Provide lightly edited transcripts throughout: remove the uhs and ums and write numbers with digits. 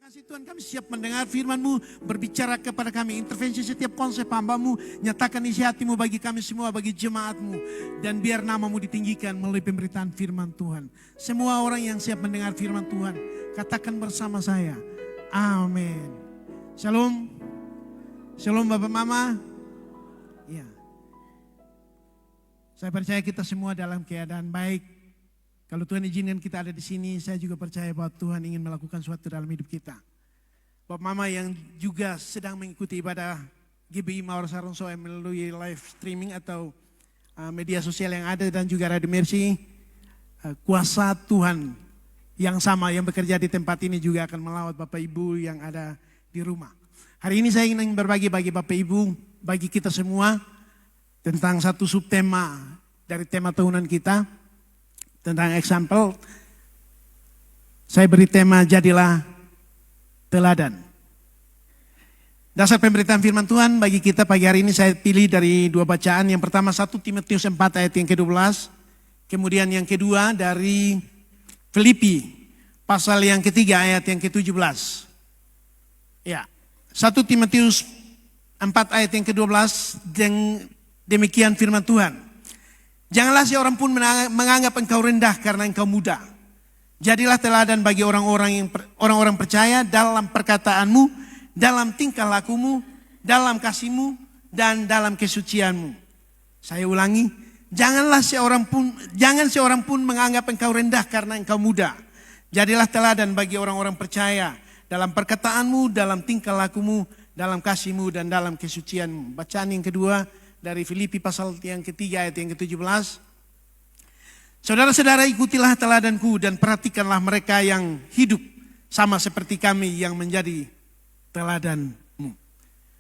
kasih Tuhan, kami siap mendengar firman-Mu, berbicara kepada kami, intervensi setiap konsep hamba-Mu, nyatakan isi hati-Mu bagi kami semua, bagi jemaat-Mu. Dan biar nama-Mu ditinggikan melalui pemberitaan firman Tuhan. Semua orang yang siap mendengar firman Tuhan, katakan bersama saya, amin. Shalom. Shalom Bapak Mama. Ya. Saya percaya kita semua dalam keadaan baik. Kalau Tuhan izinkan kita ada di sini, saya juga percaya bahwa Tuhan ingin melakukan sesuatu dalam hidup kita. Bapak Mama yang juga sedang mengikuti ibadah GBI Mawar Sarongso melalui live streaming atau media sosial yang ada dan juga Radio Mercy, kuasa Tuhan yang sama yang bekerja di tempat ini juga akan melawat Bapak Ibu yang ada di rumah. Hari ini saya ingin berbagi bagi Bapak Ibu, bagi kita semua tentang satu subtema dari tema tahunan kita. Tentang example, saya beri tema jadilah teladan. Dasar pemberitaan firman Tuhan bagi kita pagi hari ini saya pilih dari dua bacaan. Yang pertama 1 Timotius 4 ayat yang ke-12. Kemudian yang kedua dari Filipi pasal yang ketiga ayat yang ke-17. Ya, 1 Timotius 4 ayat yang ke-12 dan demikian firman Tuhan. Janganlah seorang pun menganggap engkau rendah karena engkau muda. Jadilah teladan bagi orang-orang percaya dalam perkataanmu, dalam tingkah lakumu, dalam kasihmu, dan dalam kesucianmu. Saya ulangi, jangan seorang pun menganggap engkau rendah karena engkau muda. Jadilah teladan bagi orang-orang percaya dalam perkataanmu, dalam tingkah lakumu, dalam kasihmu, dan dalam kesucianmu. Bacaan yang kedua dari Filipi pasal yang ketiga ayat yang ke-17. Saudara-saudara, ikutilah teladanku dan perhatikanlah mereka yang hidup sama seperti kami yang menjadi teladanmu.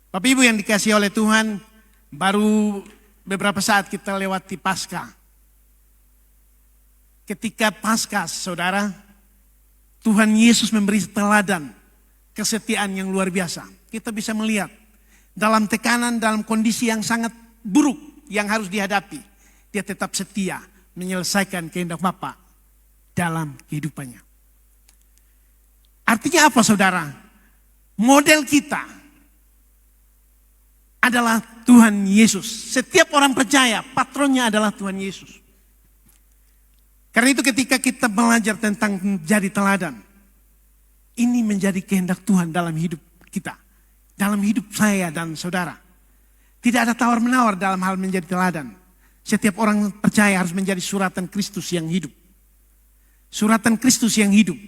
Bapak Ibu yang dikasihi oleh Tuhan, baru beberapa saat kita lewati Paskah. Ketika Paskah, saudara, Tuhan Yesus memberi teladan kesetiaan yang luar biasa. Kita bisa melihat dalam tekanan, dalam kondisi yang sangat buruk yang harus dihadapi, dia tetap setia menyelesaikan kehendak Bapa dalam kehidupannya. Artinya apa saudara? Model kita adalah Tuhan Yesus. Setiap orang percaya patronnya adalah Tuhan Yesus. Karena itu ketika kita belajar tentang menjadi teladan, ini menjadi kehendak Tuhan dalam hidup kita, dalam hidup saya dan saudara. Tidak ada tawar-menawar dalam hal menjadi teladan. Setiap orang percaya harus menjadi suratan Kristus yang hidup. Suratan Kristus yang hidup.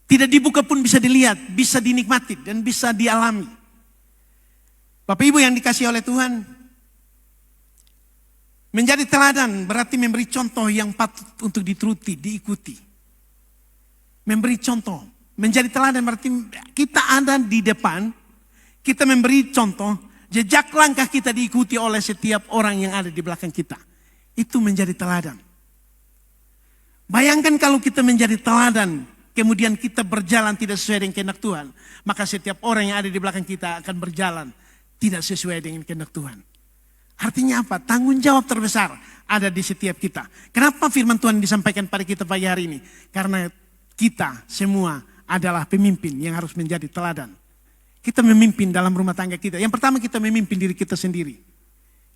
Tidak dibuka pun bisa dilihat, bisa dinikmati dan bisa dialami. Bapak Ibu yang dikasihi oleh Tuhan, menjadi teladan berarti memberi contoh yang patut untuk dituruti, diikuti. Memberi contoh. Menjadi teladan berarti kita ada di depan, kita memberi contoh, jejak langkah kita diikuti oleh setiap orang yang ada di belakang kita. Itu menjadi teladan. Bayangkan kalau kita menjadi teladan, kemudian kita berjalan tidak sesuai dengan kehendak Tuhan. Maka setiap orang yang ada di belakang kita akan berjalan tidak sesuai dengan kehendak Tuhan. Artinya apa? Tanggung jawab terbesar ada di setiap kita. Kenapa firman Tuhan disampaikan pada kita pagi hari ini? Karena kita semua adalah pemimpin yang harus menjadi teladan. Kita memimpin dalam rumah tangga kita. Yang pertama kita memimpin diri kita sendiri.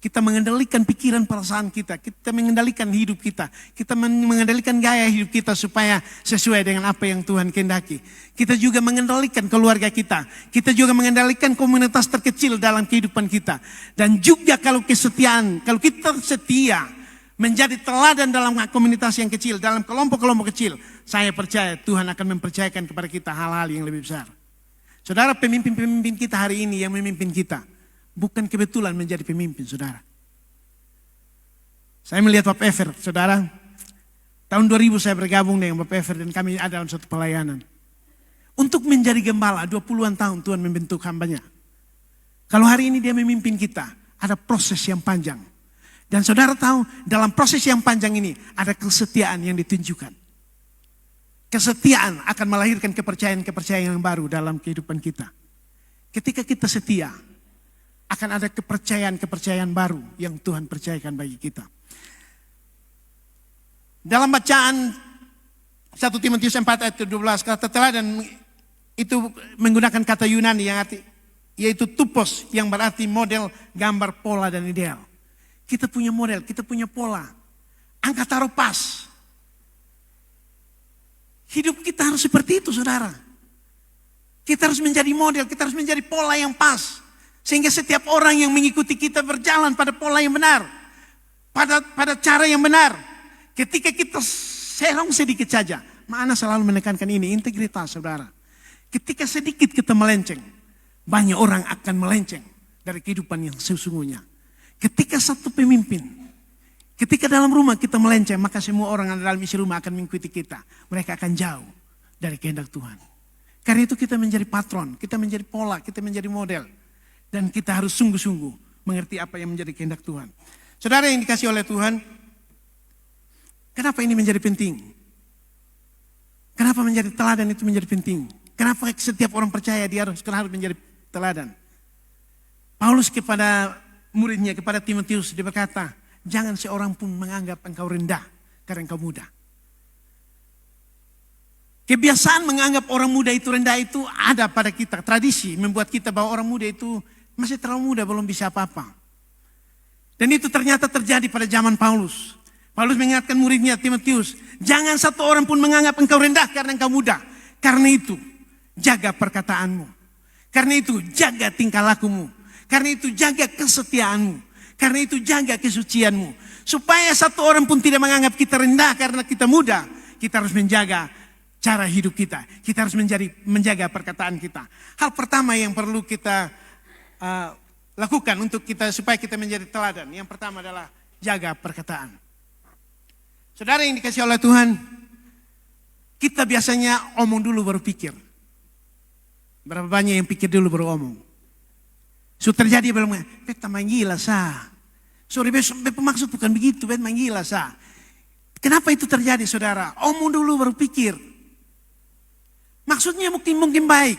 Kita mengendalikan pikiran perasaan kita. Kita mengendalikan hidup kita. Kita mengendalikan gaya hidup kita supaya sesuai dengan apa yang Tuhan kehendaki. Kita juga mengendalikan keluarga kita. Kita juga mengendalikan komunitas terkecil dalam kehidupan kita. Dan juga kalau kesetiaan, kalau kita setia menjadi teladan dalam komunitas yang kecil, dalam kelompok-kelompok kecil, saya percaya Tuhan akan mempercayakan kepada kita hal-hal yang lebih besar. Saudara, pemimpin-pemimpin kita hari ini yang memimpin kita, bukan kebetulan menjadi pemimpin, saudara. Saya melihat Bapak Ever, saudara. Tahun 2000 saya bergabung dengan Bapak Ever dan kami ada dalam satu pelayanan. Untuk menjadi gembala, 20-an tahun Tuhan membentuk hambanya. Kalau hari ini dia memimpin kita, ada proses yang panjang. Dan saudara tahu, dalam proses yang panjang ini, ada kesetiaan yang ditunjukkan. Kesetiaan akan melahirkan kepercayaan-kepercayaan yang baru dalam kehidupan kita. Ketika kita setia, akan ada kepercayaan-kepercayaan baru yang Tuhan percayakan bagi kita. Dalam bacaan 1 Timotius 4 ayat 12 kata teladan itu menggunakan kata Yunani yang arti yaitu tupos, yang berarti model, gambar, pola dan ideal. Kita punya model, kita punya pola. Angkat taruh pas. Hidup kita harus seperti itu, saudara. Kita harus menjadi model, kita harus menjadi pola yang pas. Sehingga setiap orang yang mengikuti kita berjalan pada pola yang benar. Pada cara yang benar. Ketika kita serong sedikit saja. Mana selalu menekankan ini, integritas, saudara. Ketika sedikit kita melenceng, banyak orang akan melenceng dari kehidupan yang sesungguhnya. Ketika satu pemimpin, ketika dalam rumah kita melenceng, maka semua orang yang dalam isi rumah akan mengikuti kita. Mereka akan jauh dari kehendak Tuhan. Karena itu kita menjadi patron, kita menjadi pola, kita menjadi model. Dan kita harus sungguh-sungguh mengerti apa yang menjadi kehendak Tuhan. Saudara yang dikasih oleh Tuhan, kenapa ini menjadi penting? Kenapa menjadi teladan itu menjadi penting? Kenapa setiap orang percaya dia harus menjadi teladan? Paulus kepada muridnya, kepada Timotius, dia berkata, jangan seorang pun menganggap engkau rendah karena engkau muda. Kebiasaan menganggap orang muda itu rendah itu ada pada kita. Tradisi membuat kita bahwa orang muda itu masih terlalu muda, belum bisa apa-apa. Dan itu ternyata terjadi pada zaman Paulus. Paulus mengingatkan muridnya Timotius, jangan satu orang pun menganggap engkau rendah karena engkau muda. Karena itu, jaga perkataanmu. Karena itu, jaga tingkah lakumu. Karena itu, jaga kesetiaanmu. Karena itu, jaga kesucianmu. Supaya satu orang pun tidak menganggap kita rendah karena kita muda. Kita harus menjaga cara hidup kita. Kita harus menjaga perkataan kita. Hal pertama yang perlu kita lakukan untuk kita supaya kita menjadi teladan. Yang pertama adalah jaga perkataan. Saudara yang dikasih oleh Tuhan, kita biasanya omong dulu baru pikir. Berapa banyak yang pikir dulu baru omong. Sudah terjadi belum? Beta manggila sah. Sorry, maksud bukan begitu, beta manggila sah. Kenapa itu terjadi, saudara? Omong dulu baru pikir. Maksudnya mungkin baik.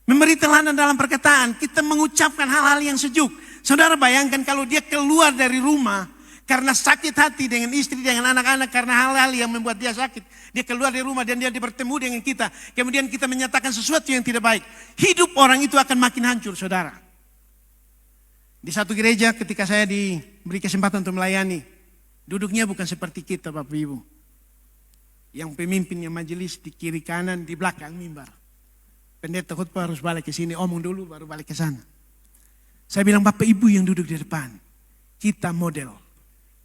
Memberi teladan dalam perkataan, kita mengucapkan hal-hal yang sejuk. Saudara bayangkan kalau dia keluar dari rumah karena sakit hati dengan istri, dengan anak-anak, karena hal-hal yang membuat dia sakit. Dia keluar dari rumah dan dia bertemu dengan kita. Kemudian kita menyatakan sesuatu yang tidak baik. Hidup orang itu akan makin hancur, saudara. Di satu gereja ketika saya diberi kesempatan untuk melayani, duduknya bukan seperti kita Bapak Ibu. Yang pemimpinnya majelis di kiri kanan, di belakang mimbar. Pendeta khotbah harus balik ke sini, omong dulu baru balik ke sana. Saya bilang Bapak Ibu yang duduk di depan, kita model,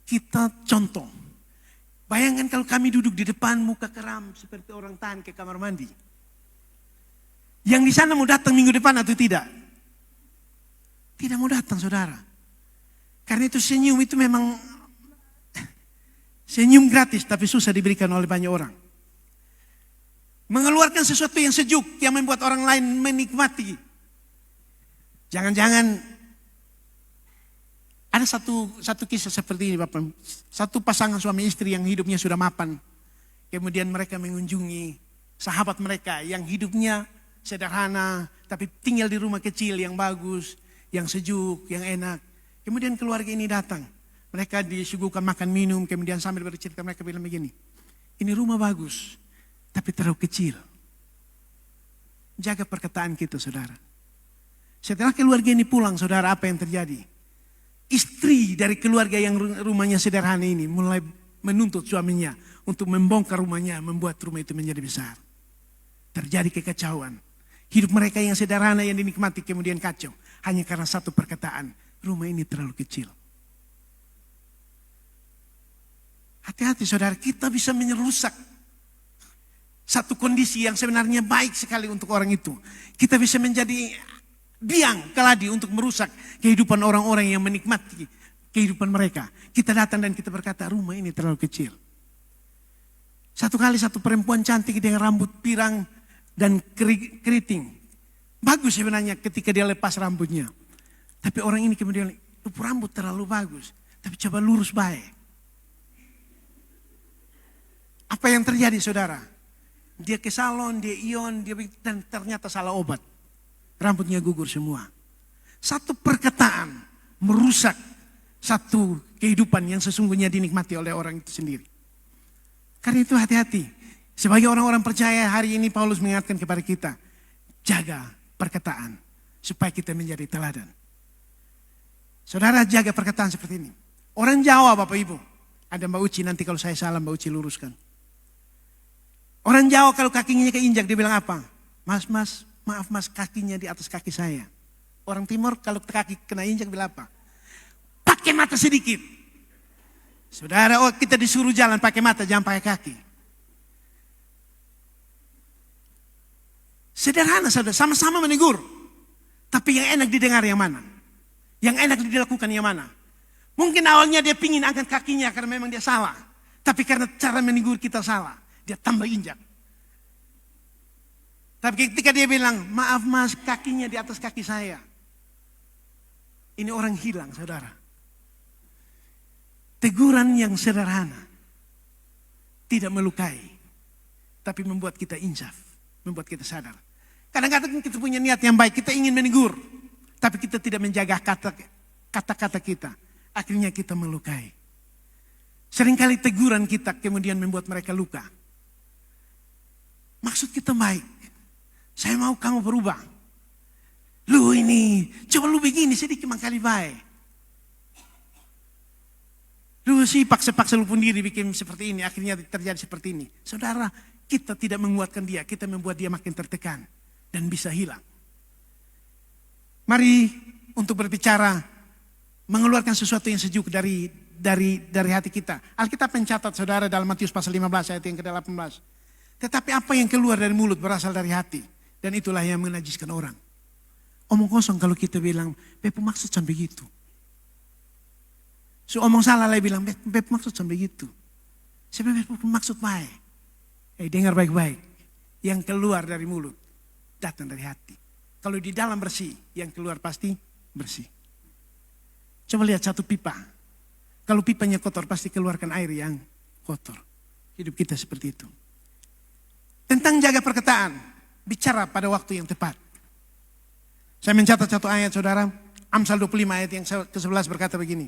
kita contoh. Bayangkan kalau kami duduk di depan muka keram seperti orang tahan ke kamar mandi. Yang di sana mau datang minggu depan atau tidak? Tidak mau datang, saudara. Karena itu senyum itu memang senyum gratis tapi susah diberikan oleh banyak orang. Mengeluarkan sesuatu yang sejuk yang membuat orang lain menikmati. Jangan-jangan ada satu kisah seperti ini Bapak. Satu pasangan suami istri yang hidupnya sudah mapan. Kemudian mereka mengunjungi sahabat mereka yang hidupnya sederhana. Tapi tinggal di rumah kecil yang bagus, yang sejuk, yang enak. Kemudian keluarga ini datang. Mereka disuguhkan makan minum. Kemudian sambil bercerita mereka bilang begini. Ini rumah bagus, tapi terlalu kecil. Jaga perkataan kita, saudara. Setelah keluarga ini pulang, saudara, apa yang terjadi? Istri dari keluarga yang rumahnya sederhana ini mulai menuntut suaminya untuk membongkar rumahnya, membuat rumah itu menjadi besar. Terjadi kekacauan. Hidup mereka yang sederhana yang dinikmati kemudian kacau. Hanya karena satu perkataan, rumah ini terlalu kecil. Hati-hati saudara, kita bisa merusak satu kondisi yang sebenarnya baik sekali untuk orang itu. Kita bisa menjadi biang keladi untuk merusak kehidupan orang-orang yang menikmati kehidupan mereka. Kita datang dan kita berkata, rumah ini terlalu kecil. Satu kali satu perempuan cantik dengan rambut pirang dan keriting. Bagus sebenarnya ketika dia lepas rambutnya. Tapi orang ini kemudian, rambut terlalu bagus. Tapi coba lurus baik. Apa yang terjadi saudara? Dia ke salon, dia ion, dan ternyata salah obat. Rambutnya gugur semua. Satu perkataan merusak satu kehidupan yang sesungguhnya dinikmati oleh orang itu sendiri. Karena itu hati-hati. Sebagai orang-orang percaya hari ini Paulus mengingatkan kepada kita, jaga perkataan supaya kita menjadi teladan. Saudara, jaga perkataan seperti ini. Orang Jawa Bapak Ibu, ada Mbak Uci, nanti kalau saya salah Mbak Uci luruskan. Orang Jawa kalau kakinya keinjak dia bilang apa? Mas, maaf mas, kakinya di atas kaki saya. Orang Timur kalau kaki kena injak bilang apa? Pakai mata sedikit. Saudara, kita disuruh jalan pakai mata, jangan pakai kaki. Sederhana saudara, sama-sama menegur. Tapi yang enak didengar yang mana? Yang enak dilakukan yang mana? Mungkin awalnya dia pingin angkat kakinya karena memang dia salah. Tapi karena cara menegur kita salah, dia tambah injak. Tapi ketika dia bilang, maaf mas, kakinya di atas kaki saya. Ini orang hilang saudara. Teguran yang sederhana. Tidak melukai. Tapi membuat kita insaf. Membuat kita sadar. Kadang-kadang kita punya niat yang baik, kita ingin menegur. Tapi kita tidak menjaga kata-kata kita. Akhirnya kita melukai. Seringkali teguran kita kemudian membuat mereka luka. Maksud kita baik. Saya mau kamu berubah. Lu ini, coba lu begini sedikit mangkali baik. Lu sih paksa-paksa lu sendiri bikin seperti ini, akhirnya terjadi seperti ini. Saudara, kita tidak menguatkan dia, kita membuat dia makin tertekan dan bisa hilang. Mari untuk berbicara, mengeluarkan sesuatu yang sejuk dari hati kita. Alkitab mencatat saudara dalam Matius pasal 15 ayat yang ke-18. Tetapi apa yang keluar dari mulut berasal dari hati. Dan itulah yang menajiskan orang. Omong kosong kalau kita bilang, Beb maksud sampai gitu. So omong salah lagi bilang, Beb maksud sampai gitu. Sebenarnya Beb maksud baik. Dengar baik-baik. Yang keluar dari mulut, datang dari hati. Kalau di dalam bersih, yang keluar pasti bersih. Coba lihat satu pipa. Kalau pipanya kotor, pasti keluarkan air yang kotor. Hidup kita seperti itu. Tentang jaga perkataan, bicara pada waktu yang tepat. Saya mencatat satu ayat saudara, Amsal 25 ayat yang ke-11 berkata begini.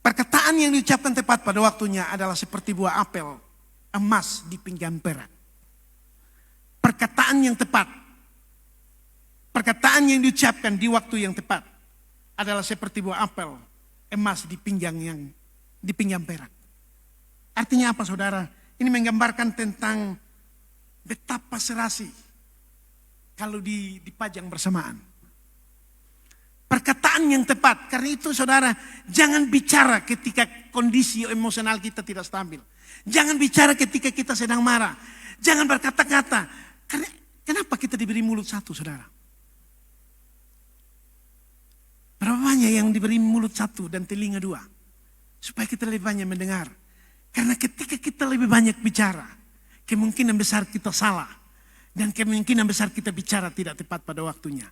Perkataan yang diucapkan tepat pada waktunya adalah seperti buah apel, emas di pinggan perak. Perkataan yang tepat, perkataan yang diucapkan di waktu yang tepat adalah seperti buah apel, emas di pinggan perak. Artinya apa saudara? Ini menggambarkan tentang betapa serasi kalau dipajang bersamaan. Perkataan yang tepat, karena itu saudara, jangan bicara ketika kondisi emosional kita tidak stabil. Jangan bicara ketika kita sedang marah. Jangan berkata-kata. Karena kenapa kita diberi mulut satu saudara? Berapa banyak yang diberi mulut satu dan telinga dua? Supaya kita lebih banyak mendengar. Karena ketika kita lebih banyak bicara, kemungkinan besar kita salah. Dan kemungkinan besar kita bicara tidak tepat pada waktunya.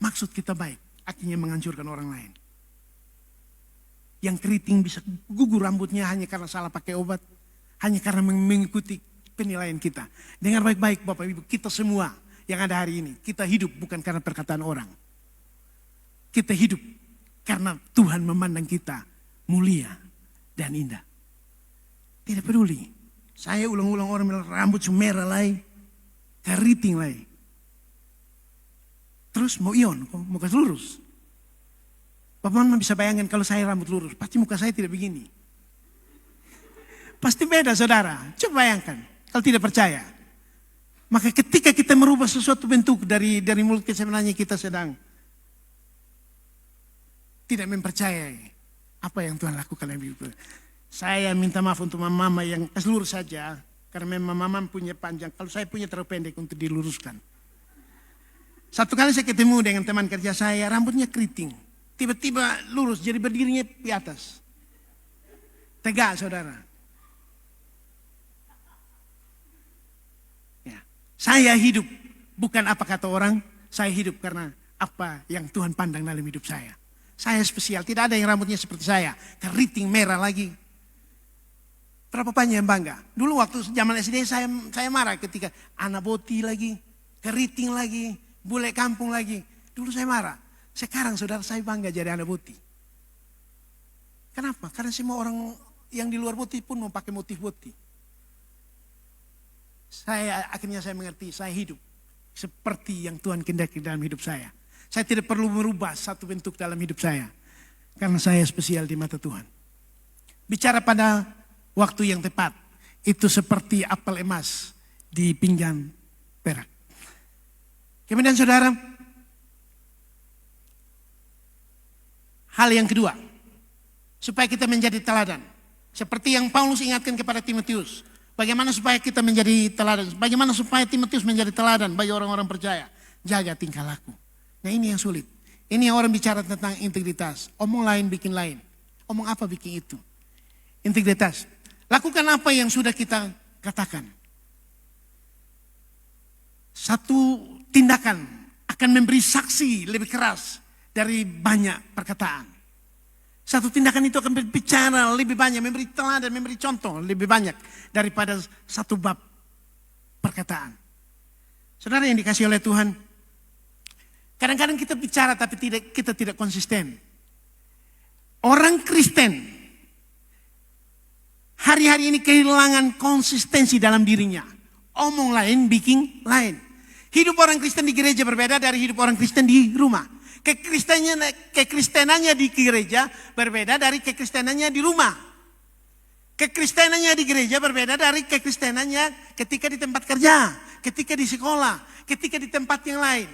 Maksud kita baik, akhirnya menghancurkan orang lain. Yang keriting bisa gugur rambutnya hanya karena salah pakai obat. Hanya karena mengikuti penilaian kita. Dengar baik-baik Bapak Ibu, kita semua yang ada hari ini. Kita hidup bukan karena perkataan orang. Kita hidup karena Tuhan memandang kita mulia dan indah. Tidak peduli. Saya ulang-ulang orang bilang rambut merah lagi. Keriting lagi. Terus mau ion, muka lurus. Bapak Mama bisa bayangkan kalau saya rambut lurus, pasti muka saya tidak begini. Pasti beda saudara, coba bayangkan kalau tidak percaya. Maka ketika kita merubah sesuatu bentuk dari mulut kita sebenarnya kita sedang tidak mempercayai apa yang Tuhan lakukan. Saya minta maaf untuk mama yang lurus saja. Karena memang mama punya panjang, kalau saya punya terlalu pendek untuk diluruskan. Satu kali saya ketemu dengan teman kerja saya, rambutnya keriting. Tiba-tiba lurus, jadi berdirinya di atas. Tegak saudara. Ya. Saya hidup, bukan apa kata orang, saya hidup karena apa yang Tuhan pandang dalam hidup saya. Saya spesial, tidak ada yang rambutnya seperti saya. Keriting merah lagi. Berapa banyak yang bangga. Dulu waktu zaman SD saya marah ketika anak boti lagi, keriting lagi, bule kampung lagi. Dulu saya marah. Sekarang saudara saya bangga jadi anak boti. Kenapa? Karena semua orang yang di luar boti pun mau pakai motif boti. akhirnya saya mengerti, saya hidup seperti yang Tuhan kehendaki dalam hidup saya. Saya tidak perlu merubah satu bentuk dalam hidup saya, karena saya spesial di mata Tuhan. Bicara pada waktu yang tepat, itu seperti apel emas di pinggan perak. Kemudian saudara, hal yang kedua, supaya kita menjadi teladan. Seperti yang Paulus ingatkan kepada Timotius. Bagaimana supaya kita menjadi teladan? Bagaimana supaya Timotius menjadi teladan bagi orang-orang percaya? Jaga tingkah laku. Nah ini yang sulit. Ini yang orang bicara tentang integritas. Omong lain bikin lain. Omong apa bikin itu. Integritas. Lakukan apa yang sudah kita katakan. Satu tindakan akan memberi saksi lebih keras dari banyak perkataan. Satu tindakan itu akan berbicara lebih banyak, memberi teladan, memberi contoh lebih banyak daripada satu bab perkataan. Saudara yang dikasih oleh Tuhan, kadang-kadang kita bicara tapi kita tidak konsisten. Orang Kristen hari-hari ini kehilangan konsistensi dalam dirinya. Omong lain, bikin lain. Hidup orang Kristen di gereja berbeda dari hidup orang Kristen di rumah. Kekristenannya di gereja berbeda dari kekristenannya di rumah. Kekristenannya di gereja berbeda dari kekristenannya ketika di tempat kerja, ketika di sekolah, ketika di tempat yang lain.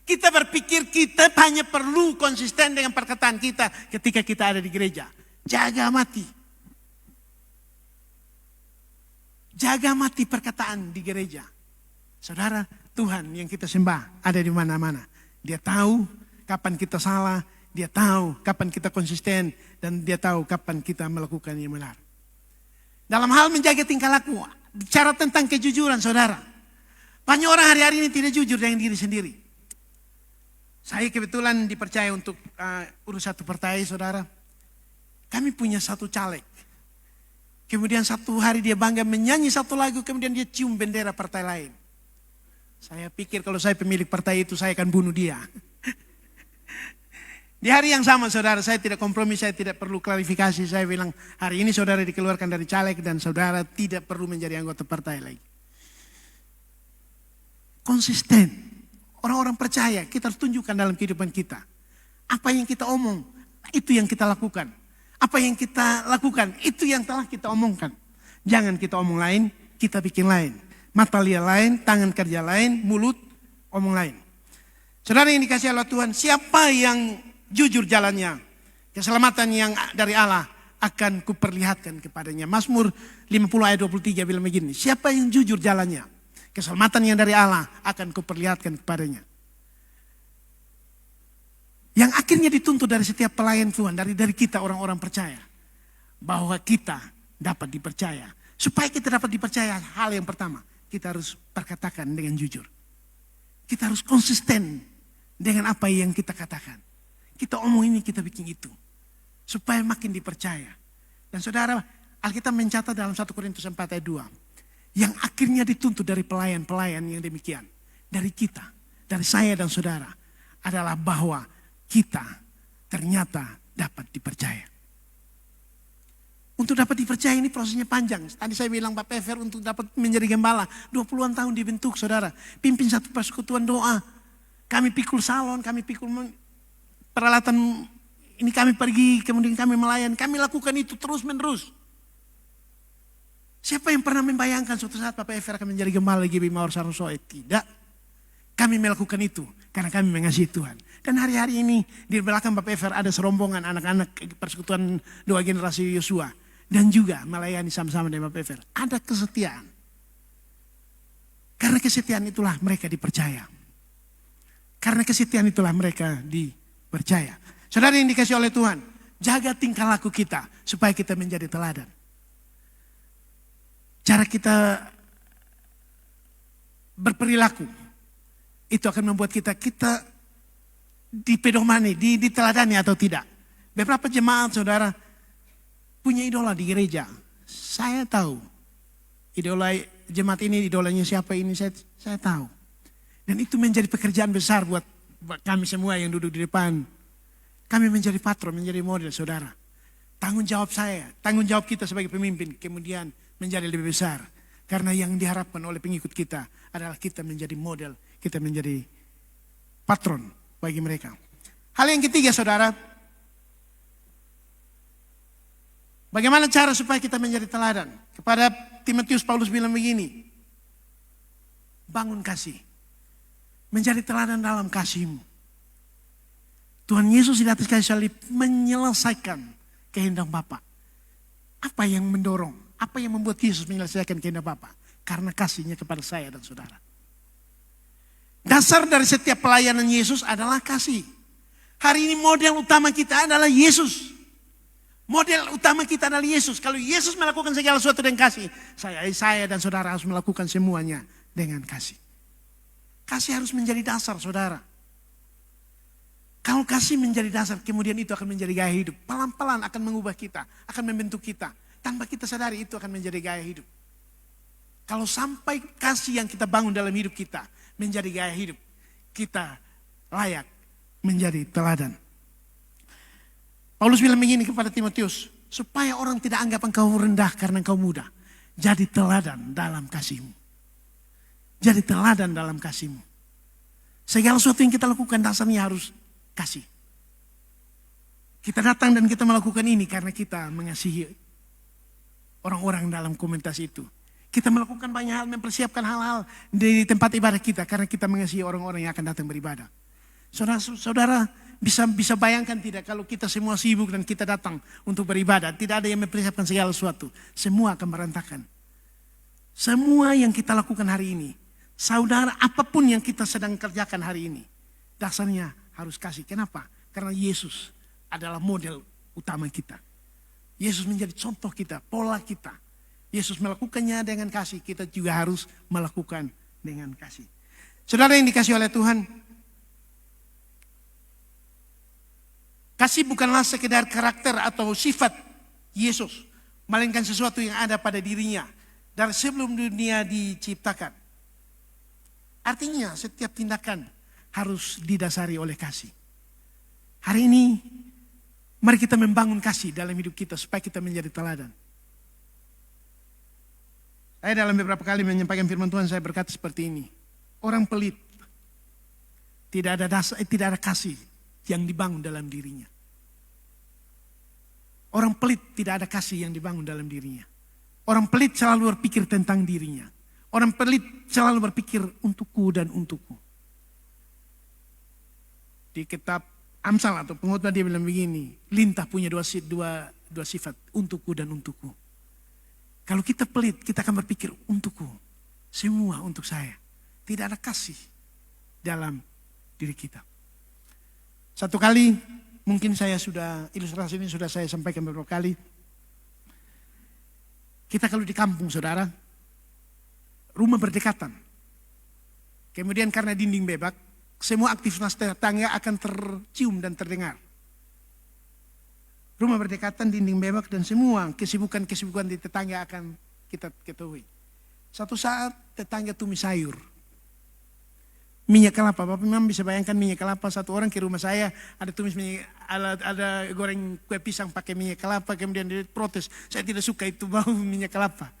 Kita berpikir kita hanya perlu konsisten dengan perkataan kita ketika kita ada di gereja. Jaga mati. Jaga mati perkataan di gereja. Saudara, Tuhan yang kita sembah ada di mana-mana. Dia tahu kapan kita salah, dia tahu kapan kita konsisten, dan dia tahu kapan kita melakukan yang benar. Dalam hal menjaga tingkah laku, bicara tentang kejujuran saudara. Banyak orang hari-hari ini tidak jujur dengan diri sendiri. Saya kebetulan dipercaya untuk urus satu partai saudara. Kami punya satu caleg. Kemudian satu hari dia bangga menyanyi satu lagu, kemudian dia cium bendera partai lain. Saya pikir kalau saya pemilik partai itu saya akan bunuh dia. Di hari yang sama saudara, saya tidak kompromi, saya tidak perlu klarifikasi. Saya bilang hari ini saudara dikeluarkan dari caleg dan saudara tidak perlu menjadi anggota partai lagi. Konsisten. Orang-orang percaya kita harus tunjukkan dalam kehidupan kita. Apa yang kita omong, itu yang kita lakukan. Apa yang kita lakukan, itu yang telah kita omongkan. Jangan kita omong lain, kita bikin lain. Mata lihat lain, tangan kerja lain, mulut omong lain. Saudara yang dikasih Allah Tuhan, siapa yang jujur jalannya, keselamatan yang dari Allah akan kuperlihatkan kepadanya. Mazmur 50 ayat 23 bilang begini, siapa yang jujur jalannya, keselamatan yang dari Allah akan kuperlihatkan kepadanya. Yang akhirnya dituntut dari setiap pelayan Tuhan, dari kita orang-orang percaya, bahwa kita dapat dipercaya. Supaya kita dapat dipercaya, hal yang pertama, kita harus perkatakan dengan jujur. Kita harus konsisten dengan apa yang kita katakan. Kita omong ini, kita bikin itu. Supaya makin dipercaya. Dan saudara, Alkitab mencatat dalam 1 Korintus 4 ayat 2. Yang akhirnya dituntut dari pelayan-pelayan yang demikian. Dari kita, dari saya dan saudara. Adalah bahwa kita ternyata dapat dipercaya. Untuk dapat dipercaya ini prosesnya panjang. Tadi saya bilang Pak Pever untuk dapat menjadi gembala. 20-an tahun dibentuk saudara. Pimpin satu persekutuan doa. Kami pikul salon, kami pikul peralatan, ini kami pergi, kemudian kami melayani. Kami lakukan itu terus menerus. Siapa yang pernah membayangkan suatu saat Pak Efer akan menjadi gembala GBI Mawar Sarosoe? Tidak. Kami melakukan itu karena kami mengasihi Tuhan. Dan hari-hari ini di belakang Pak Efer ada serombongan anak-anak persekutuan doa generasi Yosua. Dan juga melayani sama-sama dengan Pak Efer. Ada kesetiaan. Karena kesetiaan itulah mereka dipercaya. Karena kesetiaan itulah mereka dipercaya. Saudara yang dikasih oleh Tuhan, jaga tingkah laku kita supaya kita menjadi teladan. Cara kita berperilaku itu akan membuat kita dipedomani, diteladani atau tidak. Beberapa jemaat saudara punya idola di gereja. Saya tahu idola jemaat ini, idolanya siapa ini, saya tahu. Dan itu menjadi pekerjaan besar buat kami semua yang duduk di depan. Kami menjadi patron, menjadi model saudara. Tanggung jawab saya, tanggung jawab kita sebagai pemimpin kemudian menjadi lebih besar. Karena yang diharapkan oleh pengikut kita adalah kita menjadi model, kita menjadi patron bagi mereka. Hal yang ketiga saudara, bagaimana cara supaya kita menjadi teladan? Kepada Timotius Paulus bilang begini, bangun kasih, menjadi teladan dalam kasihmu. Tuhan Yesus di atas kayu salib menyelesaikan kehendak Bapa. Apa yang mendorong? Apa yang membuat Yesus menyelesaikan kehendak Bapa? Karena kasihnya kepada saya dan saudara. Dasar dari setiap pelayanan Yesus adalah kasih. Hari ini model utama kita adalah Yesus. Model utama kita adalah Yesus. Kalau Yesus melakukan segala sesuatu dengan kasih, saya dan saudara harus melakukan semuanya dengan kasih. Kasih harus menjadi dasar saudara. Kalau kasih menjadi dasar, kemudian itu akan menjadi gaya hidup. Pelan-pelan akan mengubah kita, akan membentuk kita. Tanpa kita sadari itu akan menjadi gaya hidup. Kalau sampai kasih yang kita bangun dalam hidup kita menjadi gaya hidup, kita layak menjadi teladan. Paulus bilang begini kepada Timotius, supaya orang tidak anggap engkau rendah karena engkau muda. Jadi teladan dalam kasihmu. Jadi teladan dalam kasihmu. Segala sesuatu yang kita lakukan dasarnya harus kasih. Kita datang dan kita melakukan ini karena kita mengasihi orang-orang dalam komunitas itu. Kita melakukan banyak hal, mempersiapkan hal-hal di tempat ibadah kita karena kita mengasihi orang-orang yang akan datang beribadah. Saudara bisa bayangkan tidak kalau kita semua sibuk dan kita datang untuk beribadah, tidak ada yang mempersiapkan segala sesuatu, semua akan berantakan. Semua yang kita lakukan hari ini, saudara, apapun yang kita sedang kerjakan hari ini, dasarnya harus kasih. Kenapa? Karena Yesus adalah model utama kita. Yesus menjadi contoh kita, pola kita. Yesus melakukannya dengan kasih, kita juga harus melakukan dengan kasih. Saudara yang dikasih oleh Tuhan, kasih bukanlah sekedar karakter atau sifat Yesus, melainkan sesuatu yang ada pada dirinya dari sebelum dunia diciptakan. Artinya setiap tindakan harus didasari oleh kasih. Hari ini mari kita membangun kasih dalam hidup kita supaya kita menjadi teladan. Saya dalam beberapa kali menyampaikan firman Tuhan, saya berkata seperti ini. Orang pelit tidak ada kasih yang dibangun dalam dirinya. Orang pelit tidak ada kasih yang dibangun dalam dirinya. Orang pelit selalu berpikir tentang dirinya. Orang pelit selalu berpikir untukku dan untukku. Di kitab Amsal atau pengkhotbah dia bilang begini, lintah punya dua sifat, untukku dan untukku. Kalau kita pelit, kita akan berpikir untukku, semua untuk saya. Tidak ada kasih dalam diri kita. Satu kali, mungkin ilustrasi ini sudah saya sampaikan beberapa kali. Kita kalau di kampung saudara, rumah berdekatan. Kemudian karena dinding bebak, semua aktivitas tetangga akan tercium dan terdengar. Rumah berdekatan, dinding bebak, dan semua kesibukan-kesibukan di tetangga akan kita ketahui. Satu saat tetangga tumis sayur. Minyak kelapa, Bapak memang bisa bayangkan minyak kelapa. Satu orang ke rumah saya, ada tumis minyak, ada goreng kue pisang pakai minyak kelapa, kemudian dia protes, saya tidak suka itu bau minyak kelapa.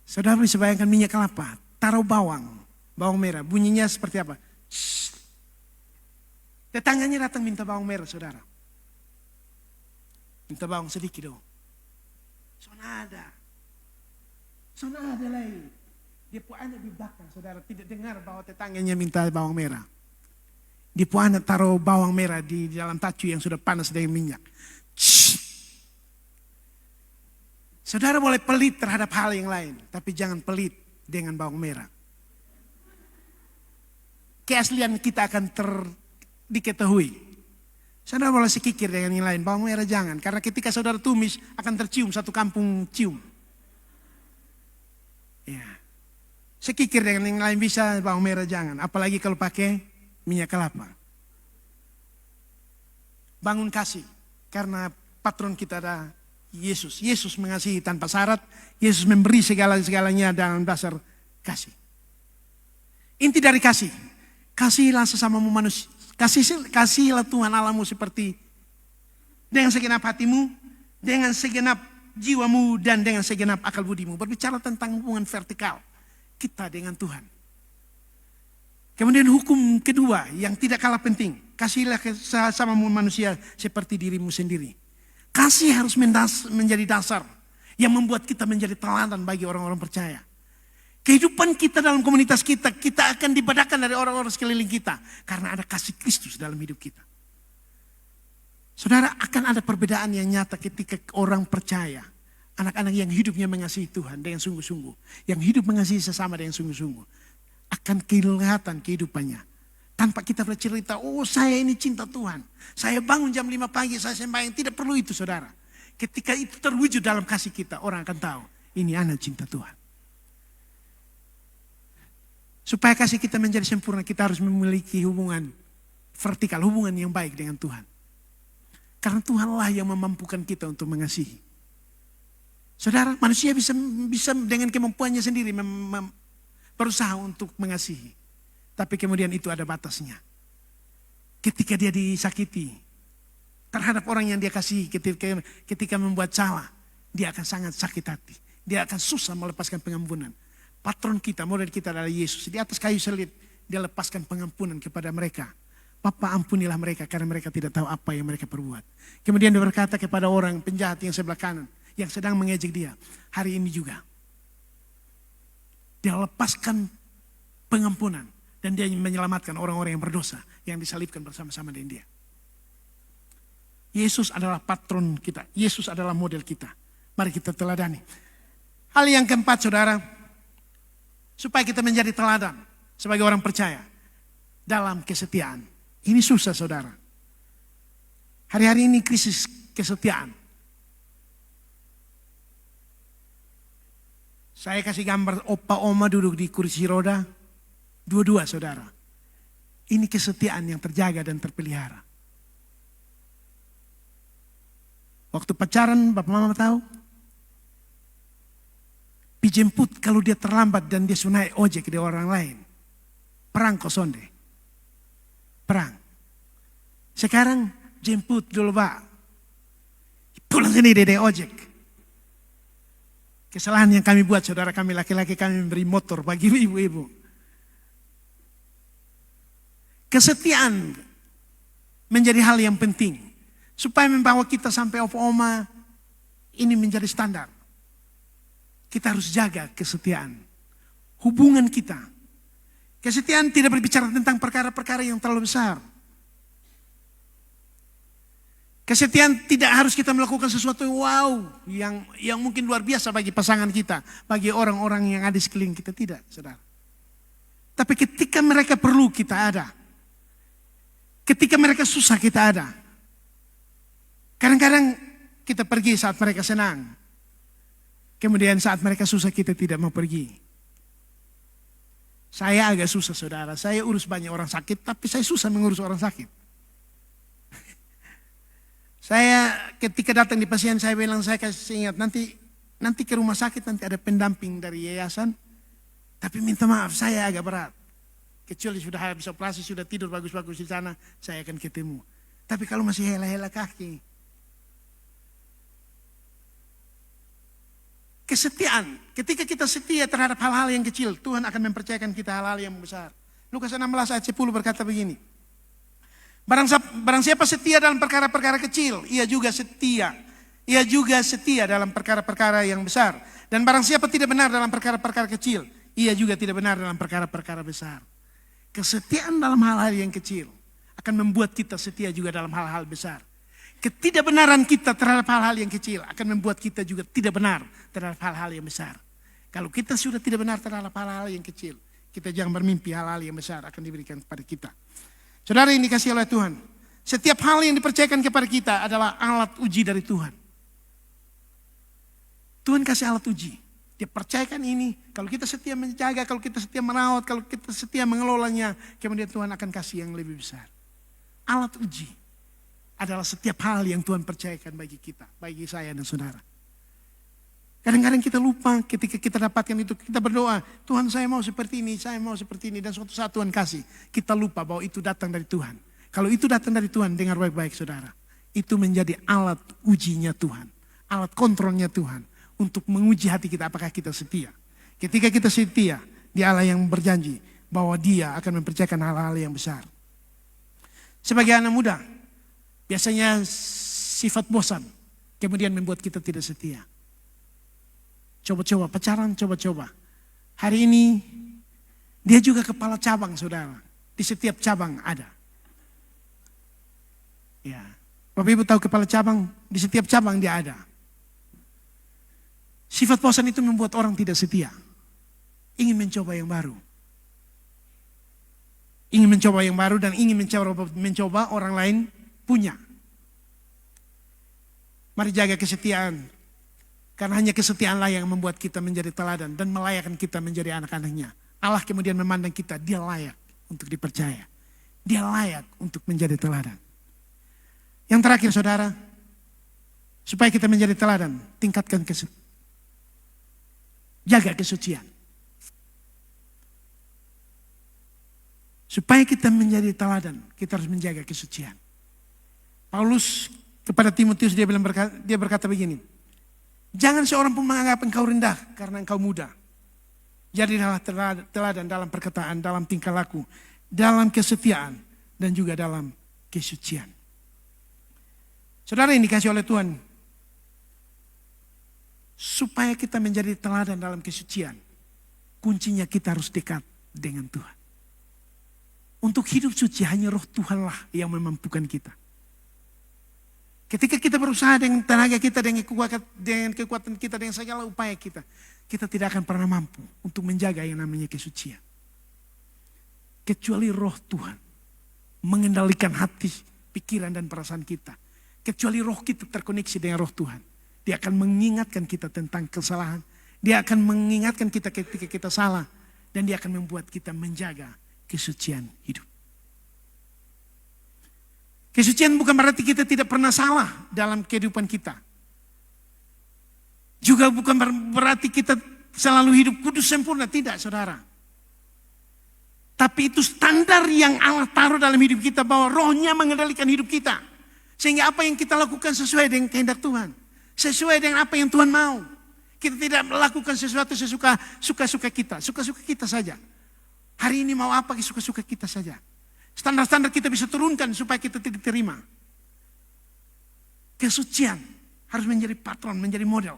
Saudara bisa bayangkan minyak kelapa, taruh bawang merah, bunyinya seperti apa? Shhh. Tetangganya datang minta bawang merah saudara. Minta bawang sedikit dong. Sonada lagi. Dia pun anak di belakang saudara, tidak dengar bahwa tetangganya minta bawang merah. Dia pun anak taruh bawang merah di dalam tacu yang sudah panas dengan minyak. Shhh. Saudara boleh pelit terhadap hal yang lain, tapi jangan pelit dengan bawang merah. Keaslian kita akan diketahui. Saudara boleh sekikir dengan yang lain, bawang merah jangan. Karena ketika saudara tumis akan tercium, satu kampung cium. Ya. Sekikir dengan yang lain bisa, bawang merah jangan. Apalagi kalau pakai minyak kelapa. Bangun kasih, karena patron kita ada Yesus. Yesus mengasihi tanpa syarat, Yesus memberi segala-galanya dalam dasar kasih. Inti dari kasih, kasihilah sesamamu manusia. Kasihilah Tuhan Allahmu seperti dengan segenap hatimu, dengan segenap jiwamu dan dengan segenap akal budimu. Berbicara tentang hubungan vertikal kita dengan Tuhan. Kemudian hukum kedua yang tidak kalah penting. Kasihilah sesama manusia seperti dirimu sendiri. Kasih harus menjadi dasar yang membuat kita menjadi teladan bagi orang-orang percaya. Kehidupan kita dalam komunitas kita, kita akan dibadakan dari orang-orang sekeliling kita. Karena ada kasih Kristus dalam hidup kita. Saudara, akan ada perbedaan yang nyata ketika orang percaya. Anak-anak yang hidupnya mengasihi Tuhan dengan sungguh-sungguh. Yang hidup mengasihi sesama dengan sungguh-sungguh. Akan kelihatan kehidupannya. Tanpa kita bercerita, oh saya ini cinta Tuhan. Saya bangun jam 5 pagi, saya sembahyang. Tidak perlu itu saudara. Ketika itu terwujud dalam kasih kita, orang akan tahu. Ini anak cinta Tuhan. Supaya kasih kita menjadi sempurna, kita harus memiliki hubungan vertikal, hubungan yang baik dengan Tuhan. Karena Tuhanlah yang memampukan kita untuk mengasihi. Saudara, manusia bisa dengan kemampuannya sendiri berusaha untuk mengasihi. Tapi kemudian itu ada batasnya. Ketika dia disakiti terhadap orang yang dia kasihi, ketika membuat salah, dia akan sangat sakit hati. Dia akan susah melepaskan pengampunan. Patron kita, model kita adalah Yesus. Di atas kayu salib, dia lepaskan pengampunan kepada mereka. Bapa, ampunilah mereka karena mereka tidak tahu apa yang mereka perbuat. Kemudian dia berkata kepada orang penjahat yang sebelah kanan, yang sedang mengejek dia, hari ini juga. Dia lepaskan pengampunan. Dan dia menyelamatkan orang-orang yang berdosa. Yang disalibkan bersama-sama dengan dia. Yesus adalah patron kita. Yesus adalah model kita. Mari kita teladani. Hal yang keempat saudara. Supaya kita menjadi teladan. Sebagai orang percaya. Dalam kesetiaan. Ini susah saudara. Hari-hari ini krisis kesetiaan. Saya kasih gambar opa oma duduk di kursi roda. Dua-dua saudara. Ini kesetiaan yang terjaga dan terpelihara. Waktu pacaran bapak mama tahu. Dijemput kalau dia terlambat dan dia sunai ojek dari orang lain. Perang kosonde. Perang. Sekarang jemput dulu pak. Pulang sini dede ojek. Kesalahan yang kami buat saudara kami laki-laki kami memberi motor bagi ibu-ibu. Kesetiaan menjadi hal yang penting. Supaya membawa kita sampai oma ini menjadi standar. Kita harus jaga kesetiaan. Hubungan kita. Kesetiaan tidak berbicara tentang perkara-perkara yang terlalu besar. Kesetiaan tidak harus kita melakukan sesuatu yang wow. Yang mungkin luar biasa bagi pasangan kita. Bagi orang-orang yang ada di sekeliling kita. Tidak, saudara. Tapi ketika mereka perlu kita ada. Ketika mereka susah kita ada. Kadang-kadang kita pergi saat mereka senang. Kemudian saat mereka susah kita tidak mau pergi. Saya agak susah saudara. Saya urus banyak orang sakit tapi saya susah mengurus orang sakit. Saya ketika datang di pasien saya bilang saya kasih ingat nanti ke rumah sakit nanti ada pendamping dari yayasan. Tapi minta maaf saya agak berat. Kecuali sudah habis operasi, sudah tidur bagus-bagus di sana, saya akan ketemu. Tapi kalau masih hela-hela kaki. Kesetiaan. Ketika kita setia terhadap hal-hal yang kecil, Tuhan akan mempercayakan kita hal-hal yang besar. Lukas 16 ayat 10 berkata begini. Barang siapa setia dalam perkara-perkara kecil, ia juga setia. Ia juga setia dalam perkara-perkara yang besar. Dan barang siapa tidak benar dalam perkara-perkara kecil, ia juga tidak benar dalam perkara-perkara besar. Kesetiaan dalam hal-hal yang kecil akan membuat kita setia juga dalam hal-hal besar. Ketidakbenaran kita terhadap hal-hal yang kecil akan membuat kita juga tidak benar terhadap hal-hal yang besar. Kalau kita sudah tidak benar terhadap hal-hal yang kecil, kita jangan bermimpi hal-hal yang besar akan diberikan kepada kita. Saudara yang dikasihi oleh Tuhan, setiap hal yang dipercayakan kepada kita adalah alat uji dari Tuhan. Tuhan kasih alat uji. Dia percayakan ini, kalau kita setia menjaga, kalau kita setia merawat, kalau kita setia mengelolanya, kemudian Tuhan akan kasih yang lebih besar. Alat uji adalah setiap hal yang Tuhan percayakan bagi kita, bagi saya dan saudara. Kadang-kadang kita lupa ketika kita dapatkan itu, kita berdoa, Tuhan saya mau seperti ini, saya mau seperti ini, dan suatu saat Tuhan kasih. Kita lupa bahwa itu datang dari Tuhan. Kalau itu datang dari Tuhan, dengar baik-baik saudara. Itu menjadi alat ujinya Tuhan. alat kontrolnya Tuhan untuk menguji hati kita apakah kita setia. Ketika kita setia, Dia Allah yang berjanji bahwa Dia akan mempercayakan hal-hal yang besar. Sebagai anak muda, biasanya sifat bosan kemudian membuat kita tidak setia. Coba-coba pacaran, coba-coba. Hari ini dia juga kepala cabang, saudara. Di setiap cabang ada. Ya, Bapak Ibu tahu kepala cabang, di setiap cabang dia ada. Sifat bosan itu membuat orang tidak setia. Ingin mencoba yang baru. Ingin mencoba yang baru dan ingin mencoba orang lain punya. Mari jaga kesetiaan. Karena hanya kesetiaanlah yang membuat kita menjadi teladan dan melayakkan kita menjadi anak-anaknya. Allah kemudian memandang kita, Dia layak untuk dipercaya. Dia layak untuk menjadi teladan. Yang terakhir saudara, supaya kita menjadi teladan, tingkatkan jaga kesucian. Supaya kita menjadi teladan, kita harus menjaga kesucian. Paulus kepada Timotius dia berkata begini, jangan seorang pun menganggap engkau rendah karena engkau muda. Jadilah teladan dalam perkataan, dalam tingkah laku, dalam kesetiaan, dan juga dalam kesucian. Saudara yang dikasih oleh Tuhan, supaya kita menjadi teladan dalam kesucian, kuncinya kita harus dekat dengan Tuhan. Untuk hidup suci hanya Roh Tuhanlah yang memampukan kita. Ketika kita berusaha dengan tenaga kita, dengan kekuatan kita, dengan segala upaya kita, kita tidak akan pernah mampu untuk menjaga yang namanya kesucian. Kecuali Roh Tuhan mengendalikan hati, pikiran dan perasaan kita. Kecuali roh kita terkoneksi dengan Roh Tuhan. Dia akan mengingatkan kita tentang kesalahan. Dia akan mengingatkan kita ketika kita salah. Dan dia akan membuat kita menjaga kesucian hidup. Kesucian bukan berarti kita tidak pernah salah dalam kehidupan kita. Juga bukan berarti kita selalu hidup kudus sempurna. Tidak, saudara. Tapi itu standar yang Allah taruh dalam hidup kita, bahwa rohnya mengendalikan hidup kita. Sehingga apa yang kita lakukan sesuai dengan kehendak Tuhan. Sesuai dengan apa yang Tuhan mau. Kita tidak melakukan sesuatu suka-suka kita. Suka-suka kita saja. Hari ini mau apa, suka-suka kita saja. Standar-standar kita bisa turunkan supaya kita tidak terima. Kesucian harus menjadi patron, menjadi model.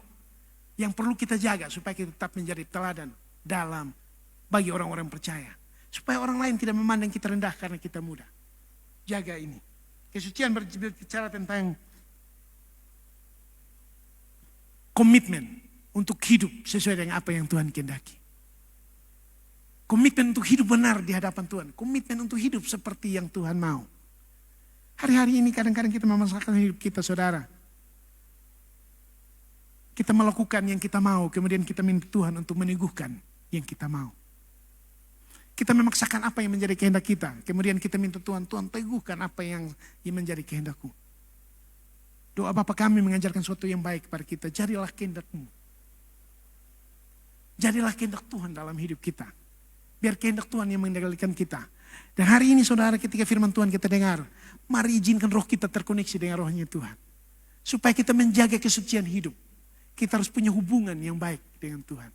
Yang perlu kita jaga supaya kita tetap menjadi teladan dalam bagi orang-orang percaya. Supaya orang lain tidak memandang kita rendah karena kita muda. Jaga ini. Kesucian berbicara tentang komitmen untuk hidup sesuai dengan apa yang Tuhan kehendaki. Komitmen untuk hidup benar di hadapan Tuhan. Komitmen untuk hidup seperti yang Tuhan mau. Hari-hari ini kadang-kadang kita memaksakan hidup kita, saudara. Kita melakukan yang kita mau, kemudian kita minta Tuhan untuk meneguhkan yang kita mau. Kita memaksakan apa yang menjadi kehendak kita. Kemudian kita minta Tuhan, Tuhan teguhkan apa yang menjadi kehendakku. Doa Bapa kami mengajarkan sesuatu yang baik kepada kita. Jadilah kehendak-Mu. Jadilah kehendak Tuhan dalam hidup kita. Biar kehendak Tuhan yang mengendalikan kita. Dan hari ini saudara, ketika firman Tuhan kita dengar, mari izinkan roh kita terkoneksi dengan rohnya Tuhan. Supaya kita menjaga kesucian hidup. Kita harus punya hubungan yang baik dengan Tuhan.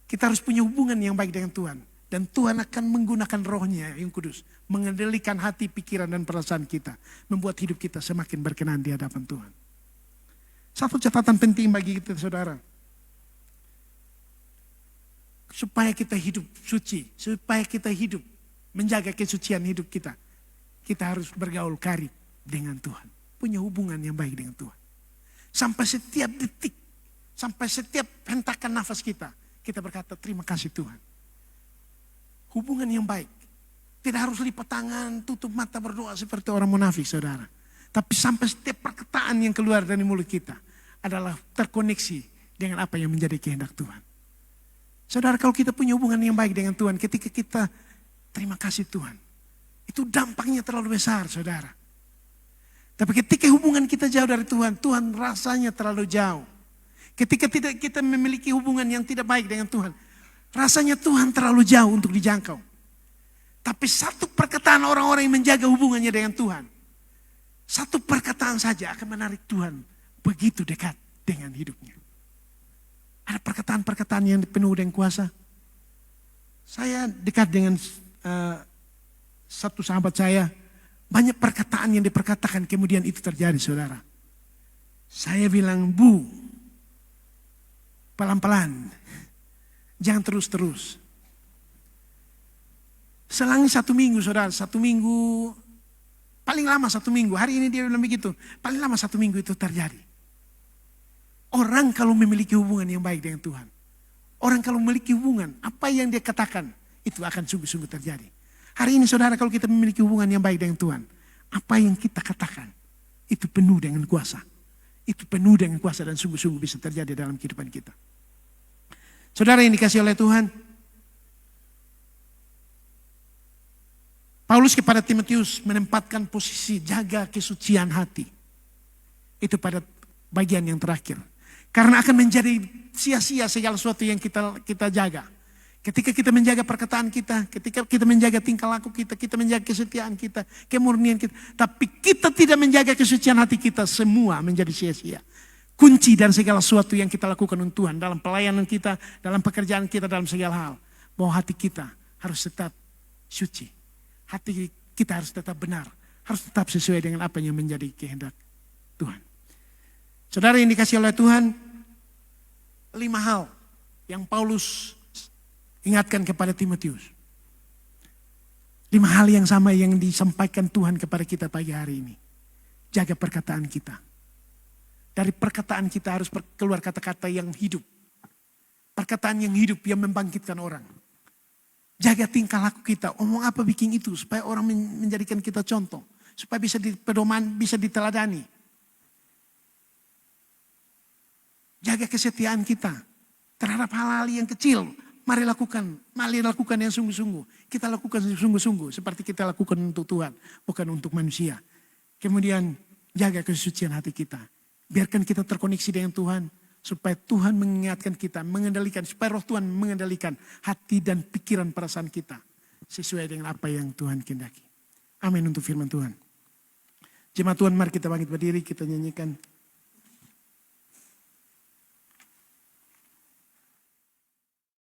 Kita harus punya hubungan yang baik dengan Tuhan. Dan Tuhan akan menggunakan rohnya yang kudus. Mengendalikan hati, pikiran, dan perasaan kita. Membuat hidup kita semakin berkenan di hadapan Tuhan. Satu catatan penting bagi kita saudara. Supaya kita hidup suci. Supaya kita hidup menjaga kesucian hidup kita. Kita harus bergaul karib dengan Tuhan. Punya hubungan yang baik dengan Tuhan. Sampai setiap detik. Sampai setiap hentakan nafas kita. Kita berkata terima kasih Tuhan. Hubungan yang baik. Tidak harus lipat tangan, tutup mata berdoa seperti orang munafik saudara. Tapi sampai setiap perkataan yang keluar dari mulut kita adalah terkoneksi dengan apa yang menjadi kehendak Tuhan. Saudara, kalau kita punya hubungan yang baik dengan Tuhan, ketika kita terima kasih Tuhan, itu dampaknya terlalu besar saudara. Tapi ketika hubungan kita jauh dari Tuhan, Tuhan rasanya terlalu jauh. Ketika tidak kita memiliki hubungan yang tidak baik dengan Tuhan, rasanya Tuhan terlalu jauh untuk dijangkau. Tapi satu perkataan orang-orang yang menjaga hubungannya dengan Tuhan, satu perkataan saja akan menarik Tuhan begitu dekat dengan hidupnya. Ada perkataan-perkataan yang penuh dengan kuasa. Saya dekat dengan satu sahabat saya, banyak perkataan yang diperkatakan kemudian itu terjadi, saudara. Saya bilang, Bu, pelan-pelan, jangan terus-terus. Selang 1 minggu, saudara, 1 minggu, paling lama 1 minggu. Hari ini dia bilang begitu, paling lama 1 minggu itu terjadi. Orang kalau memiliki hubungan yang baik dengan Tuhan, orang kalau memiliki hubungan, apa yang dia katakan, itu akan sungguh-sungguh terjadi. Hari ini saudara, kalau kita memiliki hubungan yang baik dengan Tuhan, apa yang kita katakan, itu penuh dengan kuasa. Itu penuh dengan kuasa dan sungguh-sungguh bisa terjadi dalam kehidupan kita. Saudara yang dikasihi oleh Tuhan, Paulus kepada Timotius menempatkan posisi jaga kesucian hati. Itu pada bagian yang terakhir. Karena akan menjadi sia-sia segala sesuatu yang kita jaga. Ketika kita menjaga perkataan kita, ketika kita menjaga tingkah laku kita, kita menjaga kesetiaan kita, kemurnian kita. Tapi kita tidak menjaga kesucian hati kita, semua menjadi sia-sia. Kunci dan segala sesuatu yang kita lakukan untuk Tuhan, dalam pelayanan kita, dalam pekerjaan kita, dalam segala hal. Bahwa hati kita harus tetap suci. Hati kita harus tetap benar. Harus tetap sesuai dengan apa yang menjadi kehendak Tuhan. Saudara yang dikasihi oleh Tuhan, 5 hal yang Paulus ingatkan kepada Timotius. 5 hal yang sama yang disampaikan Tuhan kepada kita pagi hari ini. Jaga perkataan kita. Dari perkataan kita harus keluar kata-kata yang hidup. Perkataan yang hidup yang membangkitkan orang. Jaga tingkah laku kita. Omong apa bikin itu supaya orang menjadikan kita contoh. Supaya bisa dipedoman, bisa diteladani. Jaga kesetiaan kita terhadap hal-hal yang kecil. Mari lakukan yang sungguh-sungguh. Kita lakukan sungguh-sungguh seperti kita lakukan untuk Tuhan, bukan untuk manusia. Kemudian jaga kesucian hati kita. Biarkan kita terkoneksi dengan Tuhan supaya Tuhan mengingatkan kita, mengendalikan, supaya roh Tuhan mengendalikan hati dan pikiran perasaan kita sesuai dengan apa yang Tuhan kehendaki. Amin untuk firman Tuhan. Jemaat Tuhan, mari kita bangkit berdiri, kita nyanyikan